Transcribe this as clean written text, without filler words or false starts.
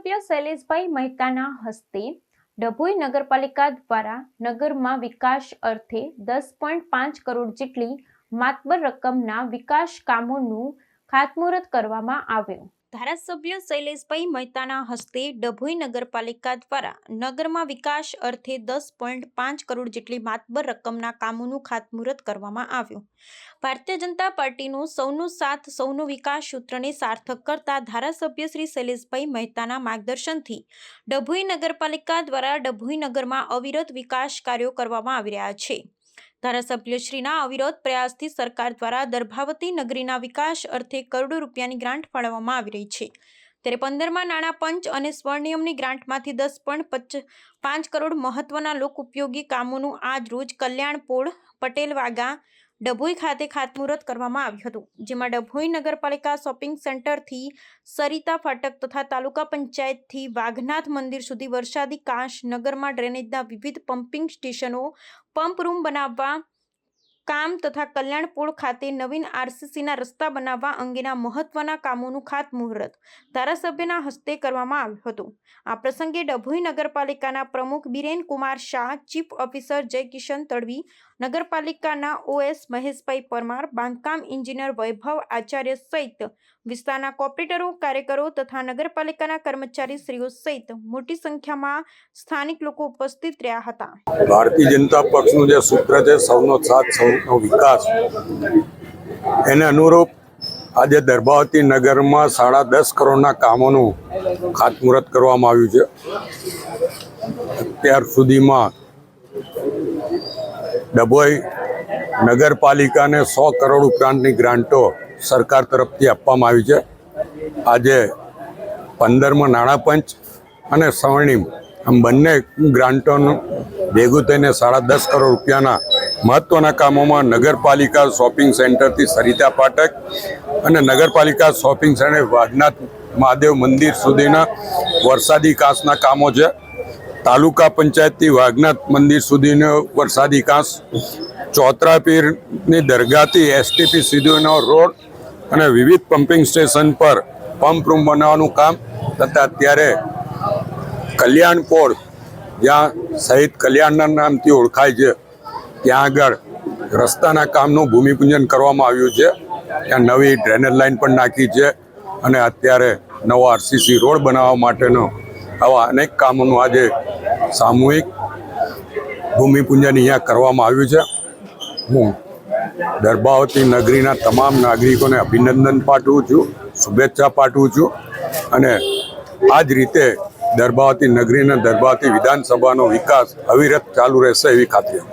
ધારાસભ્ય શૈલેષભાઈ મહેતાના હસ્તે ડભોઈ નગરપાલિકા દ્વારા નગરમાં વિકાસ અર્થે 10.5 કરોડ જેટલી માતબર રકમના વિકાસ કામોનું ખાતમુહૂર્ત કરવામાં આવ્યું। ધારાસભ્ય શૈલેષભાઈ મહેતાના હસ્તે ડભોઈ નગરપાલિકા દ્વારા નગરમાં વિકાસ અર્થે 10.5 કરોડ જેટલી માતબર રકમના કામોનું ખાતમુહૂર્ત કરવામાં આવ્યું। ભારતીય જનતા પાર્ટીનું સૌનો સાથ સૌનો વિકાસ સૂત્રને સાર્થક કરતા ધારાસભ્ય શ્રી શૈલેષભાઈ મહેતાના માર્ગદર્શનથી ડભોઈ નગરપાલિકા દ્વારા ડભોઈ નગરમાં અવિરત વિકાસ કાર્યો કરવામાં આવી રહ્યા છે। ધારાસભ્યશ્રીના અવિરત પ્રયાસથી સરકાર દ્વારા દર્ભાવતી નગરીના વિકાસ અર્થે કરોડો રૂપિયાની ગ્રાન્ટ ફાળવવામાં આવી રહી છે। ત્યારે 15મા નાણાં પંચ અને સ્વર્ણિયમની ગ્રાન્ટમાંથી 10.5 કરોડ મહત્વના લોક ઉપયોગી કામોનું આજ રોજ કલ્યાણપોળ પટેલ વાગા ડભોઈ ખાતે ખાતમુહૂર્ત કરવામાં આવ્યું હતું, જેમાં ડભોઈ નગરપાલિકા શોપિંગ સેન્ટરથી સરિતા ફાટક તથા તાલુકા પંચાયતથી વાઘનાથ મંદિર સુધી વરસાદી કાંસ, નગરમાં ડ્રેનેજના વિવિધ પમ્પિંગ સ્ટેશનો, પંપ રૂમ બનાવવા કામ તથા કલ્યાણપોળ ખાતે નવીન આરસીસીના રસ્તા બનાવવા અંગેના મહત્વના કામોનું ખાતમુહૂર્ત ધારાસભ્યના હસ્તે કરવામાં આવ્યું હતું। આ પ્રસંગે ડભોઈ નગરપાલિકાના પ્રમુખ બિરેન કુમાર શાહ, ચીફ ઓફિસર જય કિશન તડવી, નગરપાલિકાના ઓએસ મહેશભાઈ પરમાર, બાંધકામ એન્જિનિયર વૈભવ આચાર્ય સહિત વિસ્તારના કોર્પોરેટરો, કાર્યકરો તથા નગરપાલિકાના કર્મચારીશ્રીઓ સહિત મોટી સંખ્યામાં સ્થાનિક લોકો ઉપસ્થિત રહ્યા હતા। ભારતીય જનતા પક્ષનું જે સૂત્ર છે સૌનો સાથ સૌનો વિકાસ, એને અનુરૂપ આજે દર્ભાવતી નગરમાં 10.5 કરોડના કામોનું ખાતમુહૂર્ત કરવામાં આવ્યું છે। અત્યાર સુધીમાં ડભોઈ નગરપાલિકાને 100 કરોડ ઉપરાંતની ગ્રાન્ટો સરકાર તરફથી આપવામાં આવી છે। આજે 15મા નાણાં પંચ અને સ્વર્ણિમ આમ બંને ગ્રાન્ટોનું ભેગું થઈને 10.5 કરોડ રૂપિયાના મહત્વના કામોમાં નગરપાલિકા શોપિંગ સેન્ટરથી સરિતા ફાટક અને નગરપાલિકા શોપિંગ સેન્ટર વાઘનાથ મહાદેવ મંદિર સુધીના વરસાદી કાંસના કામો છે। તાલુકા પંચાયતથી વાઘનાથ મંદિર સુધીનો વરસાદી કાંસ, ચોતરા પીરની દરગાહથી એસટીપી સુધીનો રોડ અને વિવિધ પમ્પિંગ સ્ટેશન પર પંપ રૂમ બનાવવાનું કામ તથા અત્યારે કલ્યાણપોળ, જ્યાં શહીદ કલ્યાણના નામથી ઓળખાય છે, ત્યાં આગળ રસ્તાના કામનું ભૂમિપૂજન કરવામાં આવ્યું છે। ત્યાં નવી ડ્રેનેજ લાઇન પણ નાખી છે અને અત્યારે નવો આરસીસી રોડ બનાવવા માટેનો આવા અનેક કામોનું આજે સામૂહિક ભૂમિપૂજન અહીંયા કરવામાં આવ્યું છે। હું દર્ભાવતી નગરીના તમામ નાગરિકોને અભિનંદન પાઠવું છું, શુભેચ્છા પાઠવું છું અને આ જ રીતે દર્ભાવતી નગરી અને દર્ભાવતી વિધાનસભાનો વિકાસ અવિરત ચાલુ રહેશે એવી ખાતરી।